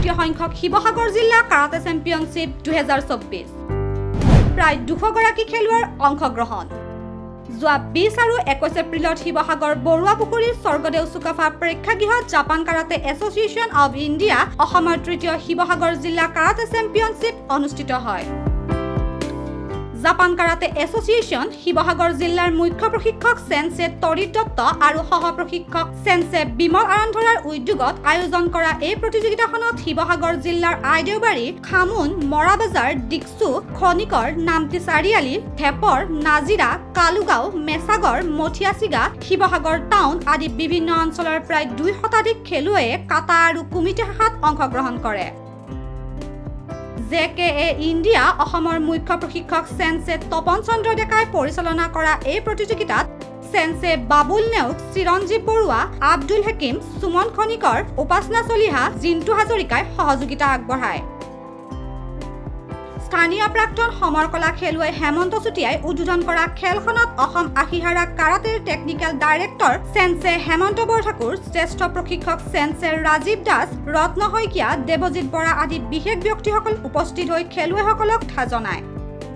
তৃতীয় সংখ্যক শিৱসাগৰ জিলা কাৰাটে চেম্পিয়নশ্বিপ 2024 প্ৰায় 200 গৰাকী খেলুৱৈৰ অংশগ্ৰহণ যোৱা 20 আৰু 21 এপ্ৰিলত শিৱসাগৰ বৰুৱাপুখুৰীৰ স্বৰ্গদেউ চুকাফা প্ৰেক্ষাগৃহত Japan karate association of India অসমৰ তৃতীয় শিৱসাগৰ জিলা কাৰাটে চেম্পিয়নশ্বিপ অনুষ্ঠিত হয়। জাপান কাৰাটে এছ'চিয়েশ্যন শিৱসাগৰ জিলাৰ মুখ্য প্ৰশিক্ষক সেন্সে তৰিত দত্ত আৰু সহ প্ৰশিক্ষক সেন্সে বিমল আৰন্ধৰাৰ উদ্যোগত আয়োজন কৰা এই প্ৰতিযোগিতাখনত শিৱসাগৰ জিলাৰ আইদেউবাৰী, খামুন, মৰাবাজাৰ, ডিকচু, খনিকৰ, নামটি চাৰিআলি, ঢেপৰ, নাজিৰা, কালুগাঁও, মেছাগৰ, মঠিয়াচিগা, শিৱসাগৰ টাউন আদি বিভিন্ন অঞ্চলৰ প্ৰায় 2 শতাধিক খেলুৱৈয়ে কাটা আৰু কুমিটি শাখাত অংশগ্ৰহণ কৰে। JKA ইণ্ডিয়া অসমৰ মুখ্য প্ৰশিক্ষক সেন্সে তপন চন্দ্ৰ ডেকাই পৰিচালনা কৰা এই প্ৰতিযোগিতাত সেন্সে বাবুল নেওগ, চিৰঞ্জীৱ বৰুৱা, আব্দুল হাকিম, সুমন খনিকৰ, উপাসনা চলিহা, জিন্তু হাজৰিকাই সহযোগিতা আগবঢ়ায়। স্থানীয় প্ৰাক্তন সমৰ কলা খেলুৱৈ হেমন্ত চুতীয়াই উদ্বোধন কৰা খেলখনত অসম আশীহাৰা কাৰাটেৰ টেকনিকেল ডাইৰেক্টৰ সেন্সে হেমন্ত বৰঠাকুৰ, শ্ৰেষ্ঠ প্ৰশিক্ষক সেন্সে ৰাজীৱ দাস, ৰত্ন শইকীয়া, দেৱজিৎ বৰা আদি বিশেষ ব্যক্তিসকল উপস্থিত হৈ খেলুৱৈসকলক থা জনায়।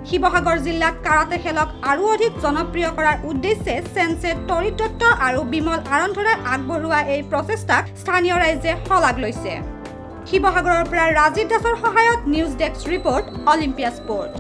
শিৱসাগৰ জিলাত কাৰাটে খেলক আৰু অধিক জনপ্ৰিয় কৰাৰ উদ্দেশ্যে সেন্সে তৰিত দত্ত আৰু বিমল আৰন্ধৰাই আগবঢ়োৱা এই প্ৰচেষ্টাক স্থানীয় ৰাইজে শলাগ লৈছে। শিৱসাগৰৰ পৰা ৰাজীৱ দাসৰ সহায়ত news desk report, Olympia sport.